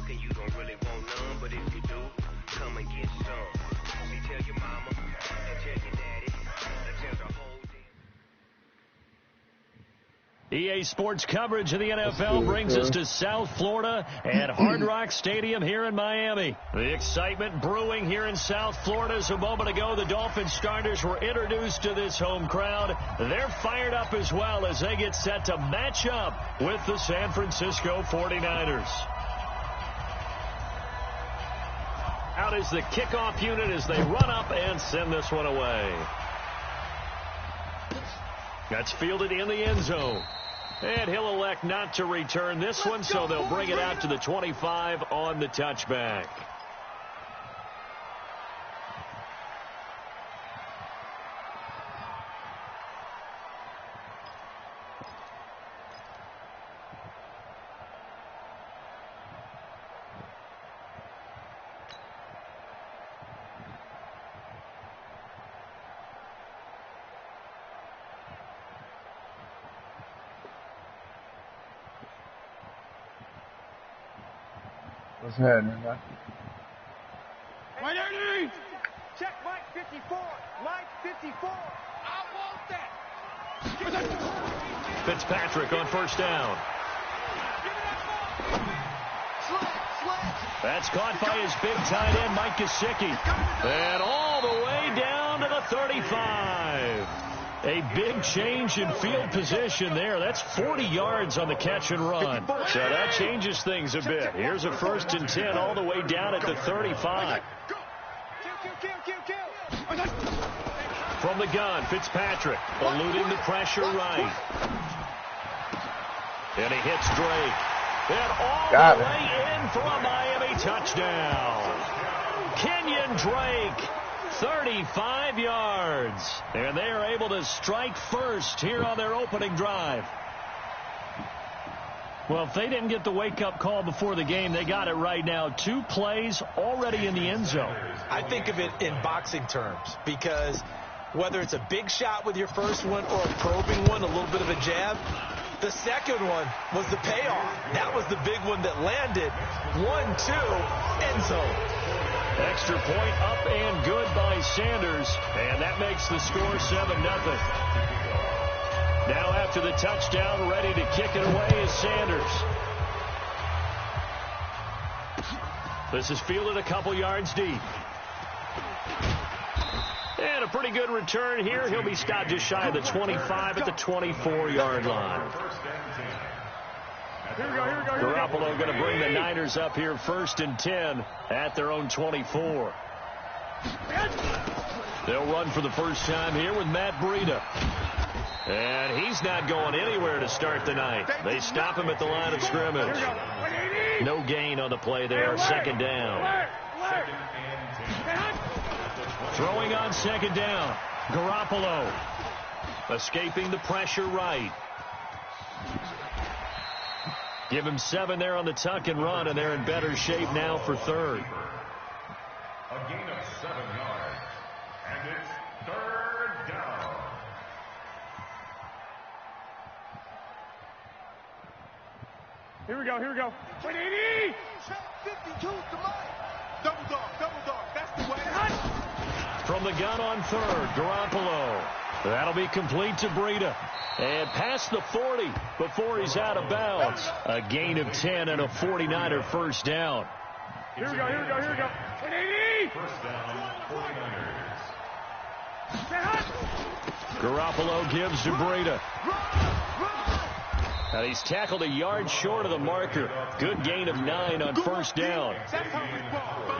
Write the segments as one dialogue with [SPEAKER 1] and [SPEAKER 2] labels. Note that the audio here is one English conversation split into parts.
[SPEAKER 1] sucker, you don't really want none, but if you do, come and get some. See, tell your mama, and tell your daddy, and tell the whole
[SPEAKER 2] EA Sports coverage of the NFL brings us to South Florida at Hard Rock Stadium here in Miami. The excitement brewing here in South Florida as a moment ago the Dolphins starters were introduced to this home crowd. They're fired up as well as they get set to match up with the San Francisco 49ers. Out is the kickoff unit as they run up and send this one away. That's fielded in the end zone. And he'll elect not to return this one, so they'll bring it out to the 25 on the touchback.
[SPEAKER 3] What's happening, man?
[SPEAKER 4] Hey, check Mike 54. Mike 54. I want that.
[SPEAKER 2] Fitzpatrick on first down. That's caught by his big tight end, Mike Gesicki. And all the way down to the 35. A big change in field position there. That's 40 yards on the catch and run. So that changes things a bit. Here's a 1st and 10 all the way down at the 35. From the gun, Fitzpatrick eluding the pressure right. And he hits Drake. And all the way in for a Miami touchdown. Kenyon Drake. 35 yards. And they are able to strike first here on their opening drive. Well, if they didn't get the wake-up call before the game, they got it right now. 2 plays already in the end zone.
[SPEAKER 5] I think of it in boxing terms because whether it's a big shot with your first one or a probing one, a little bit of a jab, the second one was the payoff. That was the big one that landed. 1-2, end zone.
[SPEAKER 2] Extra point up and good by Sanders, and that makes the score 7-0. Now after the touchdown, ready to kick it away is Sanders. This is fielded a couple yards deep. And a pretty good return here. He'll be stopped just shy of the 25 at the 24-yard line. Garoppolo going to bring the Niners up here 1st and 10 at their own 24. They'll run for the first time here with Matt Breida. And he's not going anywhere to start the night. They stop him at the line of scrimmage. No gain on the play there. 2nd down. Throwing on 2nd down. Garoppolo escaping the pressure right. Give him 7 there on the tuck and run, and they're in better shape now for 3rd.
[SPEAKER 6] A gain of 7 yards, and it's 3rd down.
[SPEAKER 4] Here we go. 180. 52 to Mike. Double dog. That's the way.
[SPEAKER 2] From the gun on 3rd, Garoppolo. That'll be complete to Breida. And past the 40 before he's out of bounds. A gain of 10 and a 49er first down.
[SPEAKER 4] Here we go. 180.
[SPEAKER 6] First down, 49ers.
[SPEAKER 2] Garoppolo gives to Breida. And he's tackled a yard short of the marker. Good gain of 9 on first down.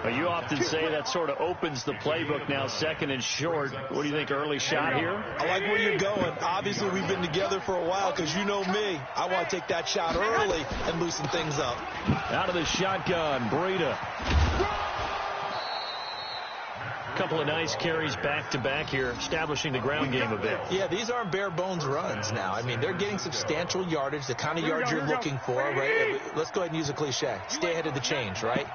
[SPEAKER 2] You often say that sort of opens the playbook now, 2nd and short. What do you think, early shot here?
[SPEAKER 5] I like where you're going. Obviously, we've been together for a while because you know me. I want to take that shot early and loosen things up.
[SPEAKER 2] Out of the shotgun, Breida. Couple of nice carries back-to-back here, establishing the ground game a bit.
[SPEAKER 5] Yeah, these aren't bare-bones runs now. I mean, they're getting substantial yardage, the kind of yards you're looking for, right? Let's go ahead and use a cliche. Stay ahead of the change, right?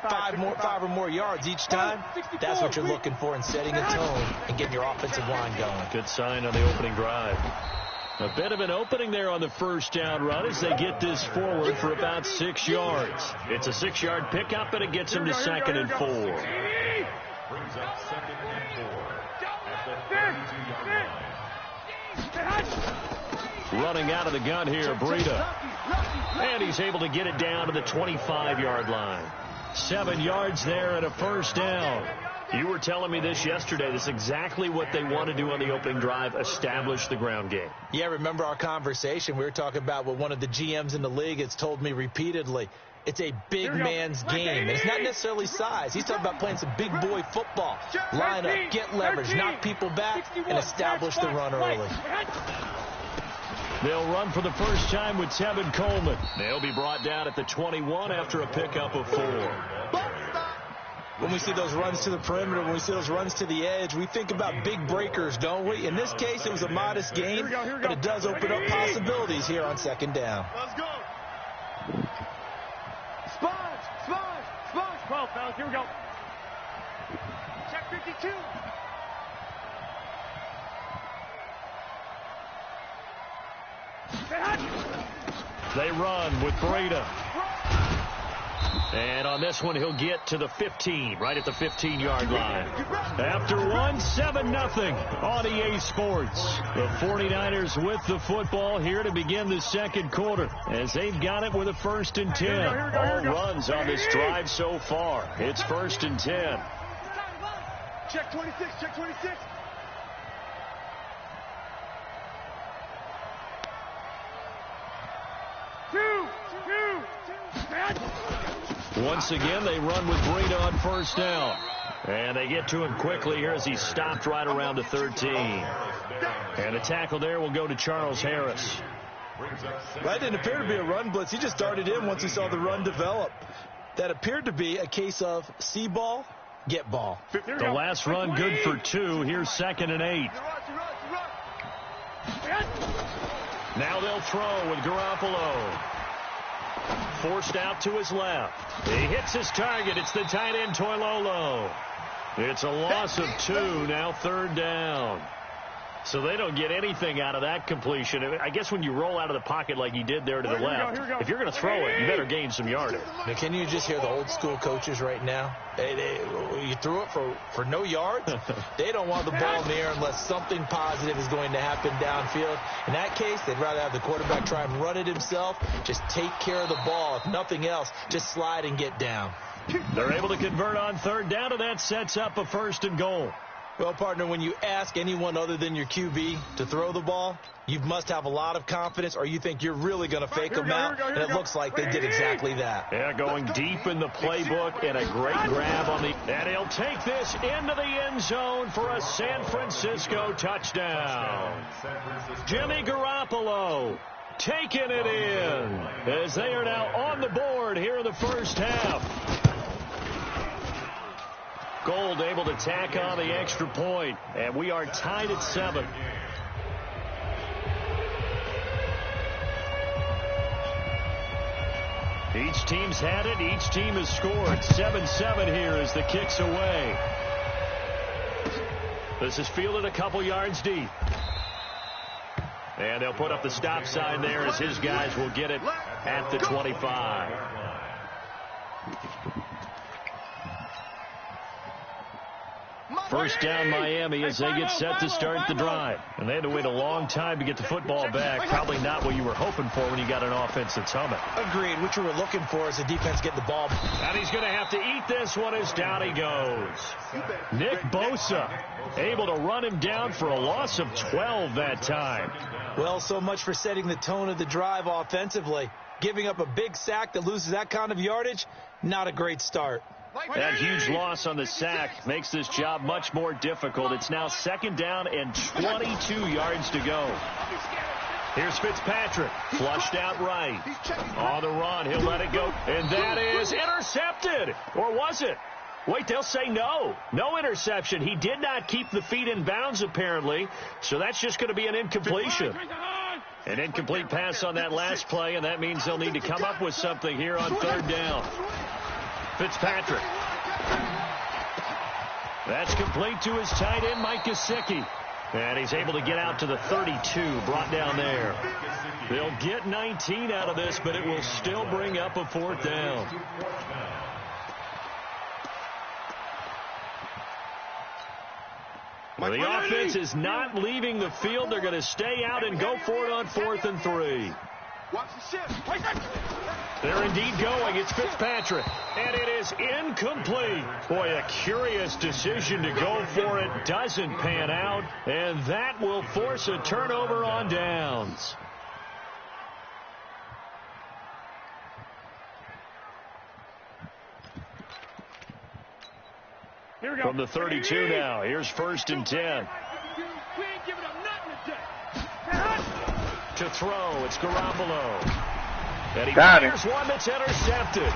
[SPEAKER 5] 5 or more yards each time, that's what you're looking for in setting a tone and getting your offensive line going.
[SPEAKER 2] Good sign on the opening drive. A bit of an opening there on the first down run as they get this forward for about 6 yards. It's a 6-yard pickup, and it gets them to 2nd and 4.
[SPEAKER 6] Brings up 2nd and 4 at the 32-yard line.
[SPEAKER 2] Running out of the gun here, Breida. And he's able to get it down to the 25-yard line. 7 yards there and a first down. You were telling me this yesterday. This is exactly what they want to do on the opening drive, establish the ground game.
[SPEAKER 5] Yeah, remember our conversation. We were talking about what one of the GMs in the league has told me repeatedly. It's a big man's game. And it's not necessarily size. He's talking about playing some big boy football. Line up, get leverage, knock people back, and establish the run early.
[SPEAKER 2] They'll run for the first time with Tevin Coleman. They'll be brought down at the 21 after a pickup of 4.
[SPEAKER 5] When we see those runs to the perimeter, when we see those runs to the edge, we think about big breakers, don't we? In this case, it was a modest gain, but it does open up possibilities here on 2nd down.
[SPEAKER 4] Let's go. Sponge. 12, fellas. Here we go. Check 52.
[SPEAKER 2] They run with Breida. And on this one, he'll get to the 15, right at the 15-yard line. After 7-0 on EA Sports. The 49ers with the football here to begin the 2nd quarter, as they've got it with a 1st and 10. All runs on this drive so far. It's 1st and 10.
[SPEAKER 4] Check 26. Check 26.
[SPEAKER 2] Once again, they run with Breida on 1st down. And they get to him quickly here as he's stopped right around the 13. And a tackle there will go to Charles Harris.
[SPEAKER 5] That didn't appear to be a run blitz. He just darted in once he saw the run develop. That appeared to be a case of see ball, get ball.
[SPEAKER 2] The last run good for 2. Here's 2nd and 8. Now they'll throw with Garoppolo. Forced out to his left. He hits his target. It's the tight end, Toilolo. It's a loss of 2. Now 3rd down. So they don't get anything out of that completion. I guess when you roll out of the pocket like he did there to the left, if you're going to throw it, you better gain some yardage.
[SPEAKER 5] Now, can you just hear the old school coaches right now? You threw it for no yards. They don't want the ball in the air unless something positive is going to happen downfield. In that case, they'd rather have the quarterback try and run it himself. Just take care of the ball. If nothing else, just slide and get down.
[SPEAKER 2] They're able to convert on 3rd down, and that sets up a 1st and goal.
[SPEAKER 5] Well, partner, when you ask anyone other than your QB to throw the ball, you must have a lot of confidence, or you think you're really going to fake them out, and it looks like they did exactly that.
[SPEAKER 2] Yeah, going deep in the playbook, and a great grab on the... And he'll take this into the end zone for a San Francisco touchdown. Jimmy Garoppolo taking it in, as they are now on the board here in the first half. Gold able to tack on the extra point, and we are tied at 7. Each team's had it. Each team has scored. 7-7 here as the kick's away. This is fielded a couple yards deep. And they'll put up the stop sign there as his guys will get it at the 25. First down Miami as they get set to start the drive. And they had to wait a long time to get the football back. Probably not what you were hoping for when you got an offense that's humming.
[SPEAKER 5] Agreed. What you were looking for is the defense getting the ball.
[SPEAKER 2] And he's going to have to eat this one as down he goes. Nick Bosa able to run him down for a loss of 12 that time.
[SPEAKER 5] Well, so much for setting the tone of the drive offensively. Giving up a big sack that loses that kind of yardage, not a great start.
[SPEAKER 2] That huge loss on the sack makes this job much more difficult. It's now 2nd down and 22 yards to go. Here's Fitzpatrick, flushed out right. On the run, he'll let it go. And that is intercepted. Or was it? Wait, they'll say no. No interception. He did not keep the feet in bounds, apparently. So that's just going to be an incompletion. An incomplete pass on that last play, and that means they'll need to come up with something here on 3rd down. Fitzpatrick. That's complete to his tight end, Mike Gesicki. And he's able to get out to the 32, brought down there. They'll get 19 out of this, but it will still bring up a 4th down. The offense is not leaving the field. They're going to stay out and go for it on 4th and 3. They're indeed going. It's Fitzpatrick. And it is incomplete. Boy, a curious decision to go for it. Doesn't pan out. And that will force a turnover on downs.
[SPEAKER 4] Here we go.
[SPEAKER 2] From the 32 now. Here's 1st and 10.
[SPEAKER 4] We ain't giving up nothing today.
[SPEAKER 2] To throw, it's Garoppolo. And he
[SPEAKER 3] Got it.
[SPEAKER 2] fires one that's intercepted.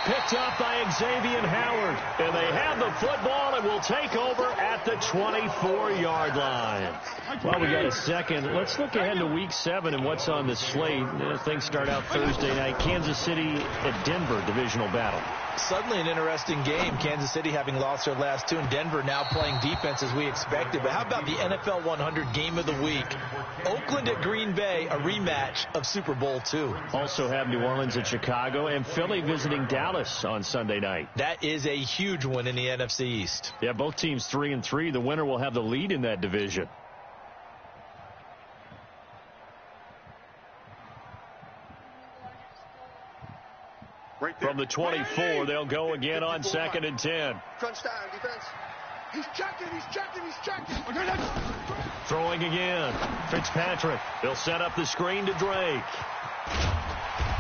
[SPEAKER 2] Picked up by Xavier Howard. And they have the football and will take over at the 24-yard line. Well, we got a second. Let's look ahead to Week 7 and what's on the slate. Things start out Thursday night. Kansas City at Denver, divisional battle.
[SPEAKER 5] Suddenly an interesting game. Kansas City having lost their last 2, and Denver now playing defense as we expected. But how about the NFL 100 game of the week? Oakland at Green Bay, a rematch of Super Bowl II.
[SPEAKER 2] Also have New Orleans at Chicago and Philly visiting Dallas on Sunday night.
[SPEAKER 5] That is a huge one in the NFC East.
[SPEAKER 2] Yeah, both teams 3-3. The winner will have the lead in that division. From the 24, they'll go again on 2nd and 10.
[SPEAKER 4] Crunch time, defense. He's checking.
[SPEAKER 2] Throwing again. Fitzpatrick. They'll set up the screen to Drake.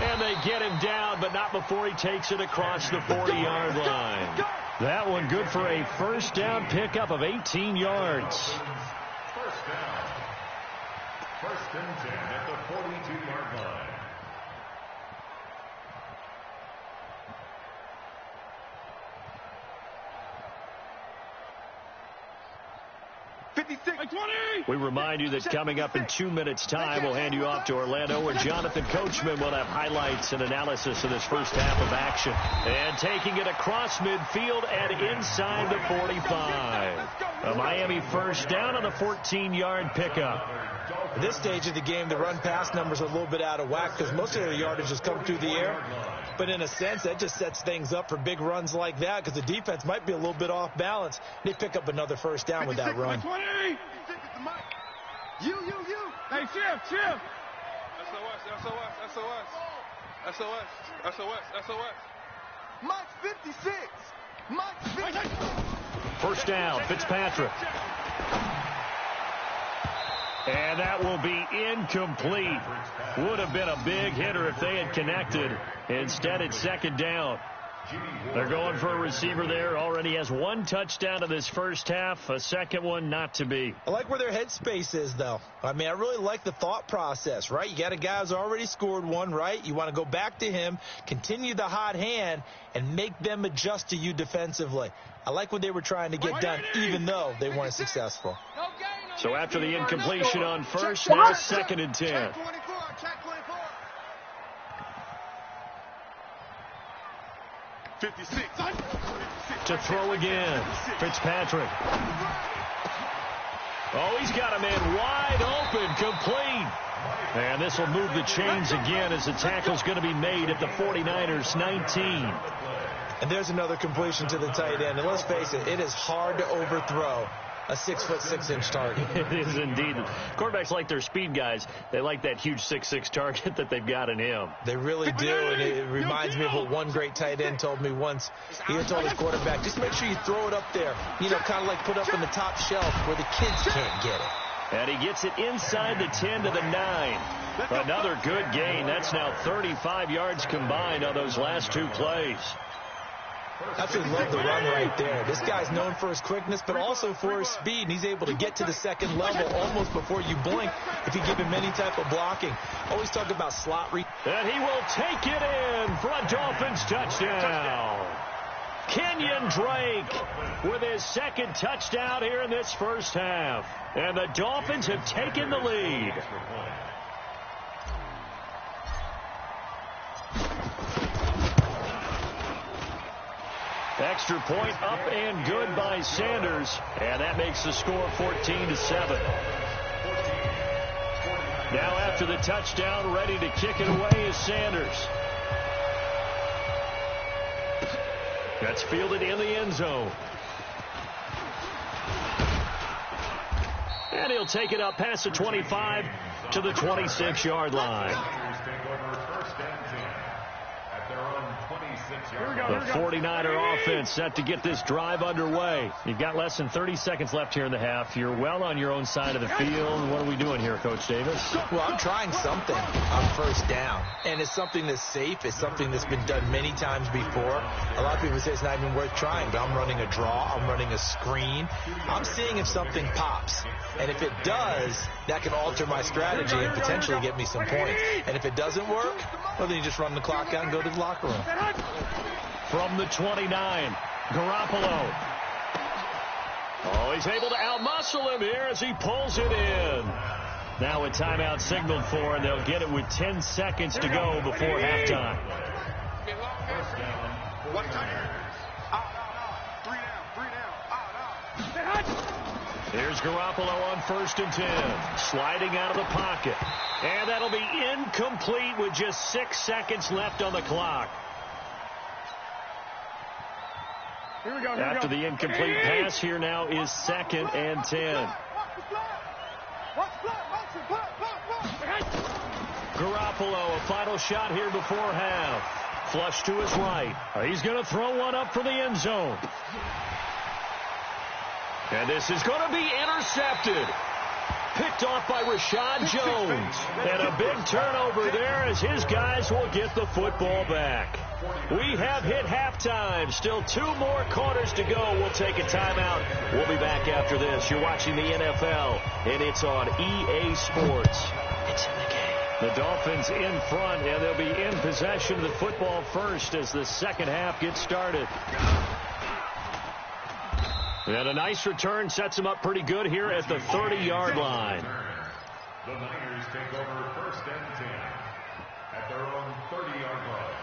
[SPEAKER 2] And they get him down, but not before he takes it across the 40-yard line. That one good for a 1st down pickup of 18 yards.
[SPEAKER 6] 1st down. 1st and 10 at the 42-yard line.
[SPEAKER 2] We remind you that coming up in 2 minutes' time, we'll hand you off to Orlando, where Jonathan Coachman will have highlights and analysis of this first half of action. And taking it across midfield and inside the 45. A Miami 1st down on a 14-yard pickup.
[SPEAKER 5] At this stage of the game, the run-pass numbers are a little bit out of whack because most of their yardage has come through the air. But in a sense, that just sets things up for big runs like that because the defense might be a little bit off balance. They pick up another 1st down with that run.
[SPEAKER 4] You. Hey, Chief. SOS. Mike 56.
[SPEAKER 2] 1st down, Fitzpatrick. And that will be incomplete. Would have been a big hitter if they had connected. Instead, it's 2nd down. They're going for a receiver there. Already has 1 touchdown in this first half. A second one not to be.
[SPEAKER 5] I like where their headspace is, though. I mean, I really like the thought process, right? You got a guy who's already scored one, right? You want to go back to him, continue the hot hand, and make them adjust to you defensively. I like what they were trying to get done, even though they weren't successful.
[SPEAKER 2] So after the incompletion on 1st, now 2nd and 10. To throw again, Fitzpatrick. Oh, he's got a man wide open, complete. And this will move the chains again as the tackle's going to be made at the 49ers 19.
[SPEAKER 5] And there's another completion to the tight end. And let's face it, it is hard to overthrow a 6'6" target.
[SPEAKER 2] It is indeed. Quarterbacks like their speed guys. They like that huge 6'6" target that they've got in him.
[SPEAKER 5] They really do, and it reminds me of what one great tight end told me once. He had told his quarterback, just make sure you throw it up there, you know, kind of like put up in the top shelf where the kids can't get it.
[SPEAKER 2] And he gets it inside the 10 to the 9. Another good gain. That's now 35 yards combined on those last 2 plays.
[SPEAKER 5] Absolutely love the run right there. This guy's known for his quickness, but also for his speed. And he's able to get to the 2nd level almost before you blink if you give him any type of blocking. Always talk about slot read.
[SPEAKER 2] And he will take it in for a Dolphins touchdown. Kenyon Drake with his 2nd touchdown here in this first half. And the Dolphins have taken the lead. Extra point up and good by Sanders, and that makes the score 14-7. Now after the touchdown, ready to kick it away is Sanders. That's fielded in the end zone. And he'll take it up past the 25 to the 26-yard line. The 49er offense set to get this drive underway. You've got less than 30 seconds left here in the half. You're well on your own side of the field. What are we doing here, Coach Davis?
[SPEAKER 5] Well, I'm trying something on first down, and it's something that's safe. It's something that's been done many times before. A lot of people say it's not even worth trying, but I'm running a draw. I'm running a screen. I'm seeing if something pops, and if it does, that can alter my strategy and potentially get me some points. And if it doesn't work, well, then you just run the clock out and go to the locker room.
[SPEAKER 2] From the 29, Garoppolo. Oh, he's able to outmuscle him here as he pulls it in. Now a timeout signaled for, and they'll get it with 10 seconds to go before halftime. Here's Garoppolo on 1st and 10. Sliding out of the pocket. And that'll be incomplete with just 6 seconds left on the clock. After the incomplete pass, here now is 2nd and 10. Garoppolo, a final shot here before half. Flush to his right. He's going to throw one up for the end zone. And this is going to be intercepted. Picked off by Rashad Jones. And a big turnover there as his guys will get the football back. We have hit halftime. Still 2 more quarters to go. We'll take a timeout. We'll be back after this. You're watching the NFL, and it's on EA Sports. It's in the game. The Dolphins in front, and they'll be in possession of the football first as the second half gets started. And a nice return sets them up pretty good here at the 30-yard line.
[SPEAKER 6] The Niners take over 1st and 10 at their own 30-yard line.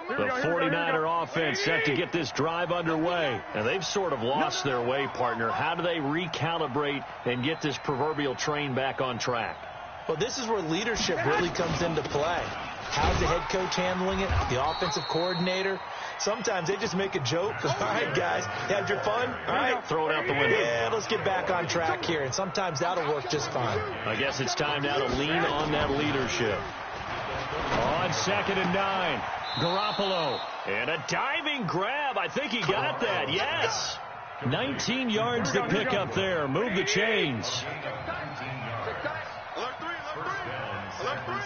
[SPEAKER 2] The 49er offense set to get this drive underway. And they've sort of lost their way, partner. How do they recalibrate and get this proverbial train back on track?
[SPEAKER 5] Well, this is where leadership really comes into play. How's the head coach handling it? The offensive coordinator? Sometimes they just make a joke. All right, guys, had your fun? All right,
[SPEAKER 2] throw it out the window.
[SPEAKER 5] Yeah, let's get back on track here. And sometimes that'll work just fine.
[SPEAKER 2] I guess it's time now to lean on that leadership. On 2nd and 9, Garoppolo. And a diving grab. I think he got that. Yes. 19 yards to pick up there. Move the chains.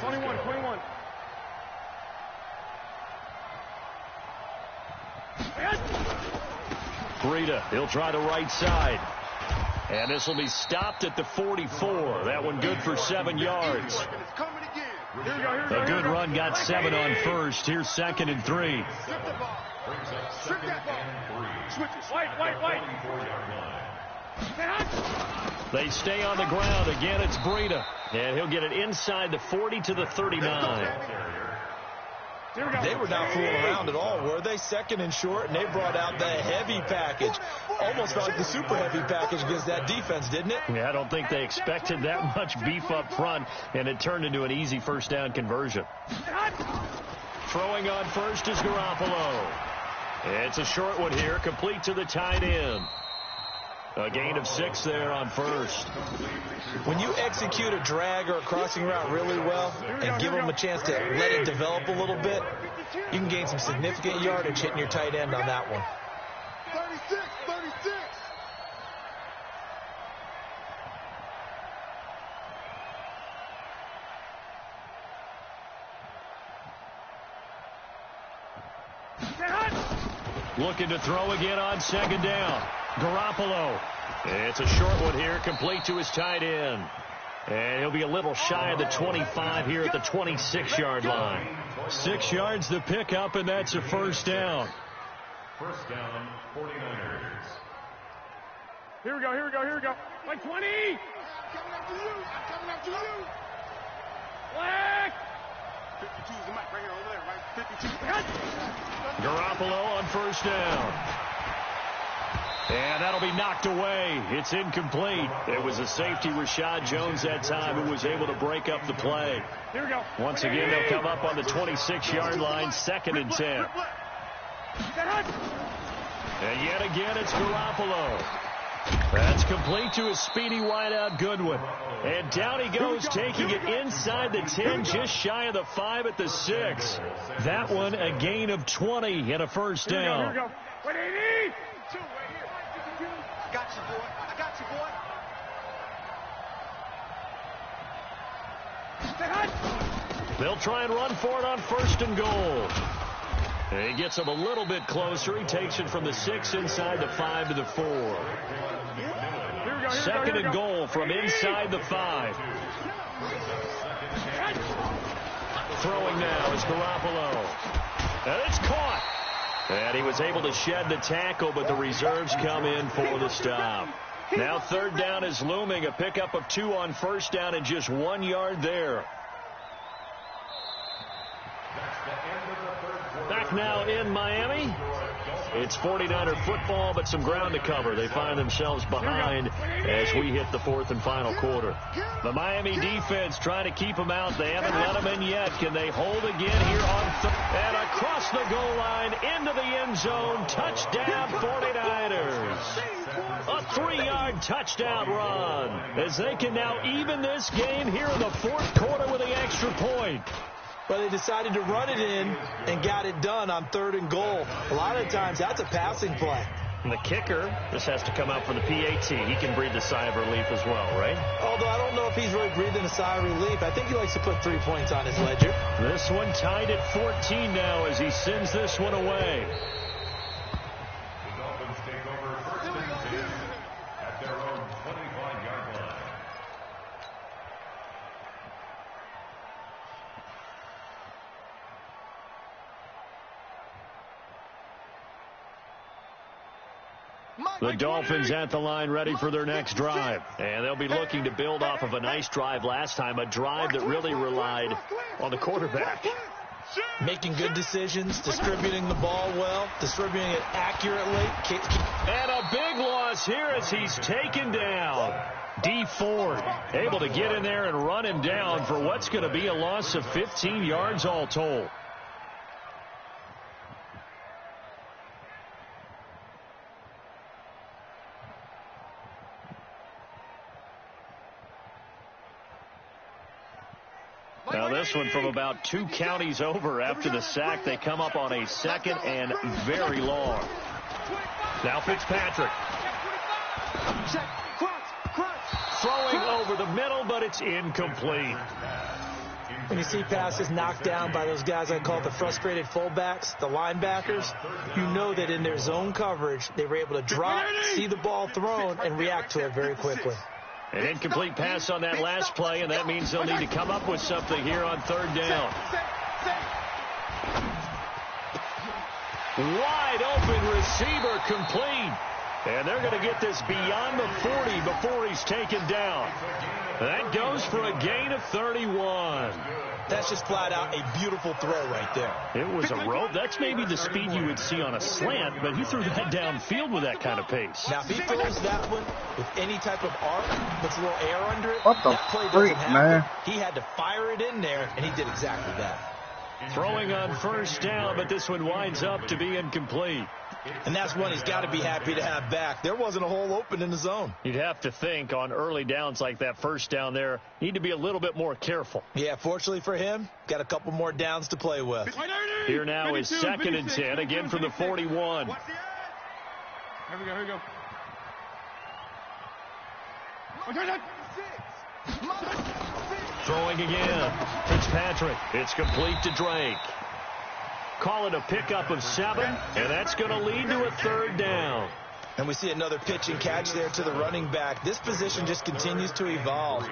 [SPEAKER 4] 21.
[SPEAKER 2] Breida, he'll try the right side. And this will be stopped at the 44. That one good for 7 yards. A good run got 7 on first. Here's 2nd and 3. They stay on the ground. Again, it's Breida. And he'll get it inside the 40 to the 39.
[SPEAKER 5] They were not fooling around at all, were they? 2nd and short, and they brought out the heavy package. Almost like the super heavy package against that defense, didn't it?
[SPEAKER 2] Yeah, I don't think they expected that much beef up front, and it turned into an easy first down conversion. Throwing on first is Garoppolo. It's a short one here, complete to the tight end. A gain of 6 there on first.
[SPEAKER 5] When you execute a drag or a crossing route really well and give them a chance to let it develop a little bit, you can gain some significant yardage hitting your tight end on that one.
[SPEAKER 4] 36.
[SPEAKER 2] Looking to throw again on 2nd down. Garoppolo. It's a short one here, complete to his tight end. And he'll be a little shy of the 25 here at the 26-yard line. 6 yards to pick up, and that's a first down.
[SPEAKER 6] First down, 49ers.
[SPEAKER 4] Here we go. Like 20. Coming after you. 52 is the mic right here over there, right? 52.
[SPEAKER 2] Garoppolo on first down. And that'll be knocked away. It's incomplete. It was a safety, Rashad Jones, that time, who was able to break up the play.
[SPEAKER 4] Here we go.
[SPEAKER 2] Once again, they'll come up on the 26-yard line, 2nd and 10. And yet again, it's Garoppolo. That's complete to his speedy wideout, Goodwin. And down he goes, taking it inside the 10, just shy of the 5 at the 6. That one, a gain of 20 and a first down.
[SPEAKER 4] Here we go. 180. Two right here. I got you, boy. I got you, boy.
[SPEAKER 2] They'll try and run for it on 1st and goal. And he gets him a little bit closer. He takes it from the 6 inside the 5 to the 4. 2nd and goal from inside the 5. Throwing now is Garoppolo. And it's caught. And he was able to shed the tackle, but the reserves come in for the stop. Now 3rd down is looming. A pickup of 2 on 1st down and just 1 yard there. Back now in Miami. It's 49er football, but some ground to cover. They find themselves behind as we hit the 4th and final quarter. The Miami defense trying to keep them out. They haven't let them in yet. Can they hold again here on and across the goal line into the end zone. Touchdown 49ers. A 3-yard touchdown run as they can now even this game here in the 4th quarter with the extra point.
[SPEAKER 5] But they decided to run it in and got it done on 3rd and goal. A lot of times, that's a passing play.
[SPEAKER 2] And the kicker, this has to come out for the PAT. He can breathe a sigh of relief as well, right?
[SPEAKER 5] Although I don't know if he's really breathing a sigh of relief. I think he likes to put 3 points on his ledger.
[SPEAKER 2] This one tied at 14 now as he sends this one away.
[SPEAKER 6] The Dolphins take over 1st and 10 at their own 25-yard line.
[SPEAKER 2] The Dolphins at the line ready for their next drive. And they'll be looking to build off of a nice drive last time, a drive that really relied on the quarterback.
[SPEAKER 5] Making good decisions, distributing the ball well, distributing it accurately.
[SPEAKER 2] And a big loss here as he's taken down. D. Ford able to get in there and run him down for what's going to be a loss of 15 yards all told. Now this one from about 2 counties over after the sack. They come up on a 2nd and very long. Now Fitzpatrick. Throwing over the middle, but it's incomplete.
[SPEAKER 5] When you see passes knocked down by those guys I call the frustrated fullbacks, the linebackers, you know that in their zone coverage, they were able to drop, see the ball thrown, and react to it very quickly.
[SPEAKER 2] An incomplete pass on that last play, and that means they'll need to come up with something here on 3rd down. Wide open receiver complete. And they're going to get this beyond the 40 before he's taken down. That goes for a gain of 31.
[SPEAKER 5] That's just flat out a beautiful throw right there.
[SPEAKER 2] It was a rope. That's maybe the speed you would see on a slant, but he threw that downfield with that kind of pace.
[SPEAKER 5] Now, if he throws that one with any type of arc, puts a little air under it,
[SPEAKER 3] What the
[SPEAKER 5] that play
[SPEAKER 3] freak,
[SPEAKER 5] doesn't happen.
[SPEAKER 3] man?
[SPEAKER 5] He had to fire it in there, and he did exactly that.
[SPEAKER 2] Throwing on 1st down, but this one winds up to be incomplete.
[SPEAKER 5] And that's one he's got to be happy to have back. There wasn't a hole open in the zone.
[SPEAKER 2] You'd have to think on early downs like that 1st down there, need to be a little bit more careful.
[SPEAKER 5] Yeah, fortunately for him, got a couple more downs to play with.
[SPEAKER 2] Here now is 2nd and 10, again from the 41.
[SPEAKER 4] Here we go, here we go.
[SPEAKER 2] Throwing again. Fitzpatrick. It's complete to Drake. Call it a pickup of 7, and that's going to lead to a 3rd down.
[SPEAKER 5] And we see another pitch and catch there to the running back. This position just continues to evolve.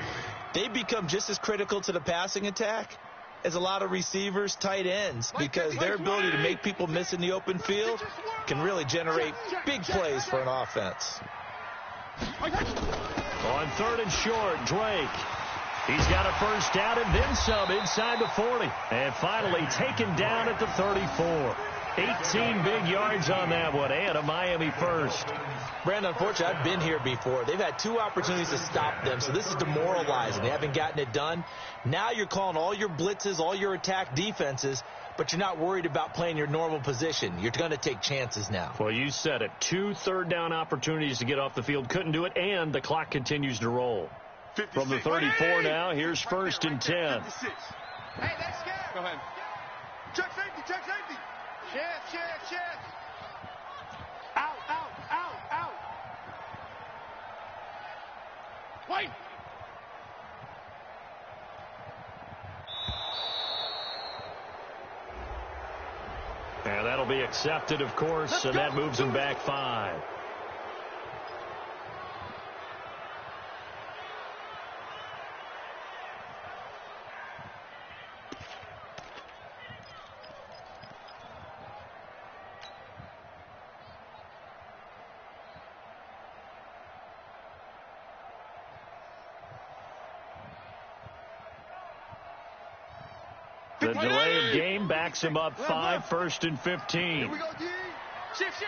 [SPEAKER 5] They become just as critical to the passing attack as a lot of receivers, tight ends, because their ability to make people miss in the open field can really generate big plays for an offense.
[SPEAKER 2] On 3rd and short, Drake. He's got a first down and then some inside the 40. And finally taken down at the 34. 18 big yards on that one, and a Miami first.
[SPEAKER 5] Brandon, unfortunately, I've been here before. They've had 2 opportunities to stop them, so this is demoralizing. They haven't gotten it done. Now you're calling all your blitzes, all your attack defenses, but you're not worried about playing your normal position. You're going to take chances now.
[SPEAKER 2] Well, you said it. 2 third-down opportunities to get off the field. Couldn't do it, and the clock continues to roll.
[SPEAKER 4] 56.
[SPEAKER 2] From the 34 now, here's first and 10.
[SPEAKER 4] 56. Hey, that's scared. Go ahead. Check safety, check safety. Check. Out. Wait.
[SPEAKER 2] And that'll be accepted, of course, and that moves him back 5. The delay of game backs him up 5, first and 15.
[SPEAKER 4] Here we go, D. Shift.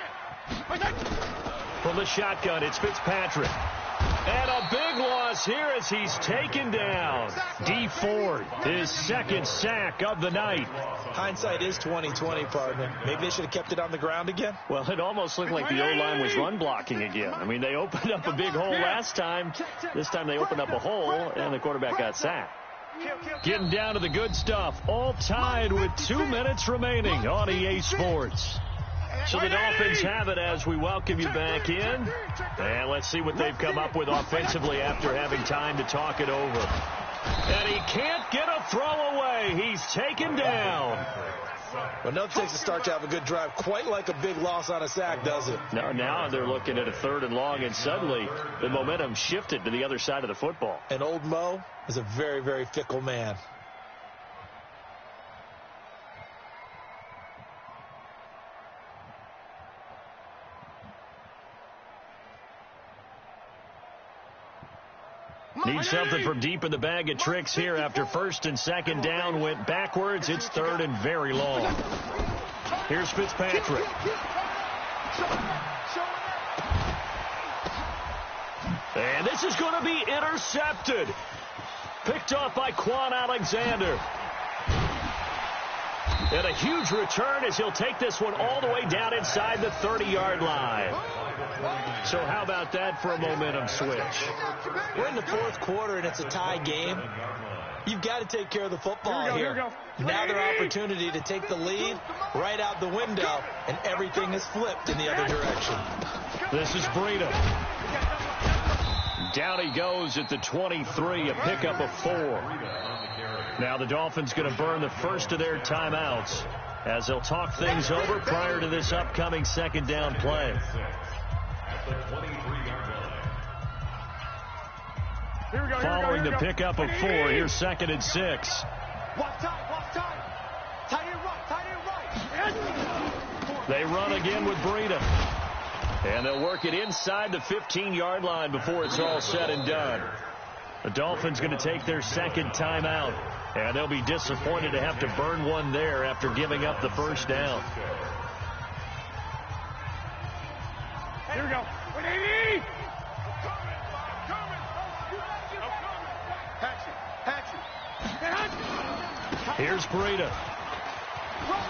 [SPEAKER 2] From the shotgun, it's Fitzpatrick. And a big loss here as he's taken down. D. Ford, his second sack of the night.
[SPEAKER 5] Hindsight is 20/20, partner. Maybe they should have kept it on the ground again.
[SPEAKER 2] Well, it almost looked like the O-line was run blocking again. I mean, they opened up a big hole last time. This time they opened up a hole, and the quarterback got sacked. Getting down to the good stuff. All tied with 2 minutes remaining on EA Sports. So the Dolphins have it as we welcome you back in. And let's see what they've come up with offensively after having time to talk it over. And he can't get a throw away. He's taken down.
[SPEAKER 5] Well, no takes a start to have a good drive. Quite like a big loss on a sack, does it?
[SPEAKER 2] Now they're looking at a 3rd and long, and suddenly the momentum shifted to the other side of the football.
[SPEAKER 5] And old Mo is a very, very fickle man.
[SPEAKER 2] Need something from deep in the bag of tricks here after 1st and 2nd down went backwards. It's 3rd and very long. Here's Fitzpatrick. And this is going to be intercepted. Picked off by Quan Alexander. And a huge return as he'll take this one all the way down inside the 30-yard line. So how about that for a momentum switch?
[SPEAKER 5] We're in the 4th quarter, and it's a tie game. You've got to take care of the football here. Now their opportunity to take the lead right out the window, and everything is flipped in the other direction.
[SPEAKER 2] This is Breida. Down he goes at the 23, a pickup of 4. Now the Dolphins going to burn the first of their timeouts as they'll talk things over prior to this upcoming 2nd down play. Following the pickup of 4, here's 2nd and 6.
[SPEAKER 4] Walk tight. Tight and right.
[SPEAKER 2] They run again with Breida. And they'll work it inside the 15-yard line before it's all said and done. The Dolphins going to take their 2nd timeout. And they'll be disappointed to have to burn one there after giving up the 1st down.
[SPEAKER 4] Here we go. 180.
[SPEAKER 2] Here's Breida.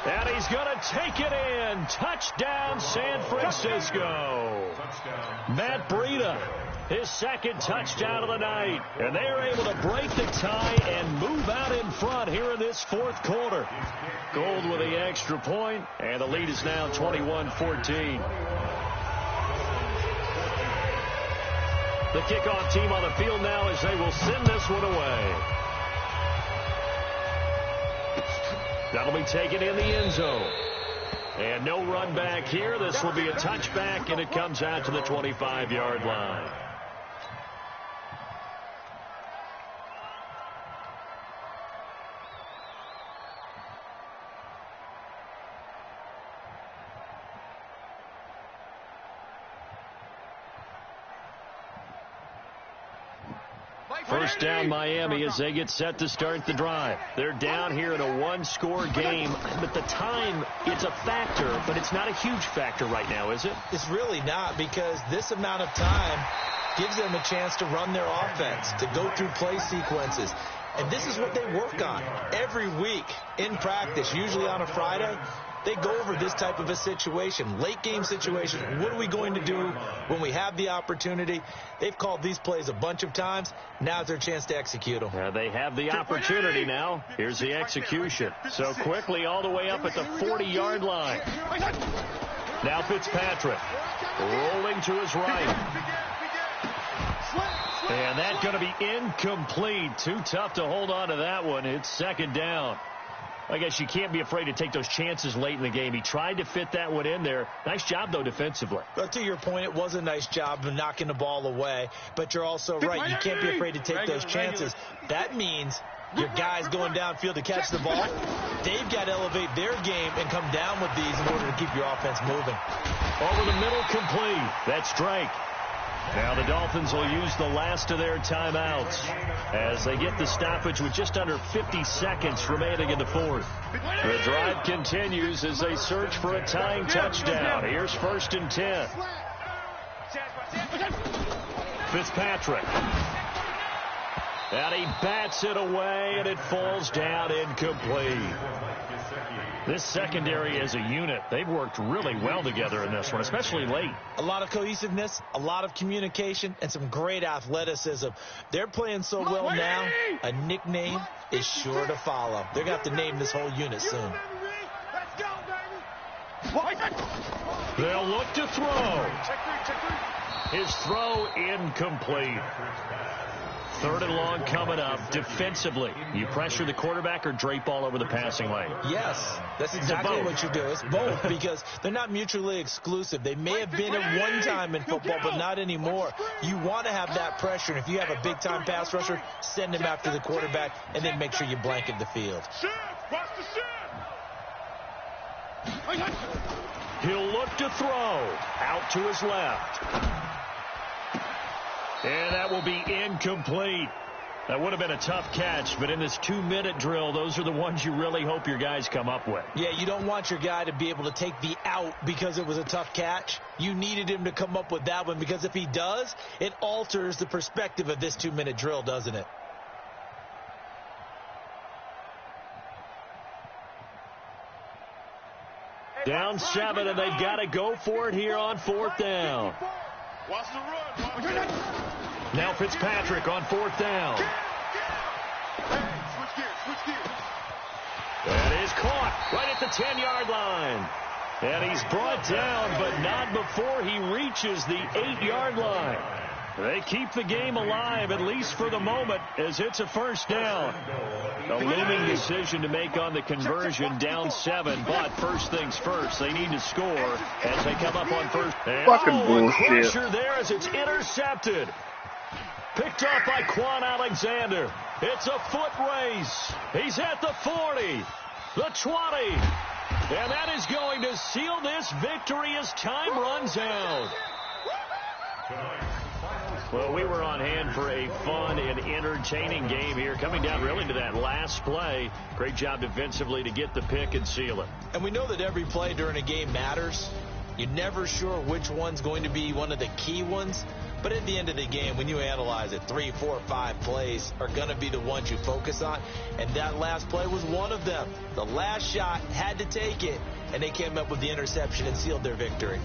[SPEAKER 2] And he's going to take it in. Touchdown, San Francisco. Matt Breida, his 2nd touchdown of the night. And they are able to break the tie and move out in front here in this 4th quarter. Gold with the extra point, and the lead is now 21-14. The kickoff team on the field now as they will send this one away. That'll be taken in the end zone. And no run back here. This will be a touchback, and it comes out to the 25-yard line. First down Miami as they get set to start the drive. They're down here in a one-score game, but the time, it's a factor, but it's not a huge factor right now, is it?
[SPEAKER 5] It's really not, because this amount of time gives them a chance to run their offense, to go through play sequences. And this is what they work on every week in practice, usually on a Friday. They go over this type of a situation, late game situation. What are we going to do when we have the opportunity? They've called these plays a bunch of times. Now's their chance to execute them.
[SPEAKER 2] They have the opportunity now. Here's the execution. So quickly all the way up at the 40-yard line. Now Fitzpatrick rolling to his right. And that's going to be incomplete. Too tough to hold on to that one. It's second down. I guess you can't be afraid to take those chances late in the game. He tried to fit that one in there. Nice job, though, defensively.
[SPEAKER 5] But to your point, it was a nice job of knocking the ball away. But you're also right. You can't be afraid to take those chances. That means your guys going downfield to catch the ball, they've got to elevate their game and come down with these in order to keep your offense moving.
[SPEAKER 2] Over the middle, complete. That's Drake. Now the Dolphins will use the last of their timeouts as they get the stoppage with just under 50 seconds remaining in the fourth. The drive continues as they search for a tying touchdown. Here's 1st and 10. Fitzpatrick. And he bats it away, and it falls down incomplete. This secondary as a unit, they've worked really well together in this one, especially late.
[SPEAKER 5] A lot of cohesiveness, a lot of communication, and some great athleticism. They're playing so well now, a nickname is sure to follow. They're going to have to name this whole unit soon.
[SPEAKER 2] They'll look to throw. His throw incomplete. 3rd and long coming up. Defensively, you pressure the quarterback or drape all over the passing lane?
[SPEAKER 5] Yes, that's exactly what you do. It's both, because they're not mutually exclusive. They may have been at one time in football, but not anymore. You want to have that pressure, and if you have a big-time pass rusher, send him after the quarterback, and then make sure you blanket the field.
[SPEAKER 2] He'll look to throw. Out to his left. And that will be incomplete. That would have been a tough catch, but in this 2-minute drill, those are the ones you really hope your guys come up with.
[SPEAKER 5] Yeah, you don't want your guy to be able to take the out because it was a tough catch. You needed him to come up with that one, because if he does, it alters the perspective of this 2-minute drill, doesn't it?
[SPEAKER 2] Down 7, and they've got to go for it here on 4th down.
[SPEAKER 4] Watch the run.
[SPEAKER 2] Now Fitzpatrick on 4th down.
[SPEAKER 4] Switch gears.
[SPEAKER 2] That is caught right at the 10-yard line. And he's brought down, but not before he reaches the 8-yard line. They keep the game alive, at least for the moment, as it's a 1st down. A looming decision to make on the conversion, down 7, but first things first, they need to score as they come up on first.
[SPEAKER 3] Fucking bullshit.
[SPEAKER 2] Pressure there as it's intercepted. Picked up by Quan Alexander. It's a foot race. He's at the 40, the 20, and that is going to seal this victory as time runs out. Well, we were on hand for a fun and entertaining game here, coming down really to that last play. Great job defensively to get the pick and seal it.
[SPEAKER 5] And we know that every play during a game matters. You're never sure which one's going to be one of the key ones. But at the end of the game, when you analyze it, 3, 4, 5 plays are going to be the ones you focus on. And that last play was one of them. The last shot had to take it, and they came up with the interception and sealed their victory.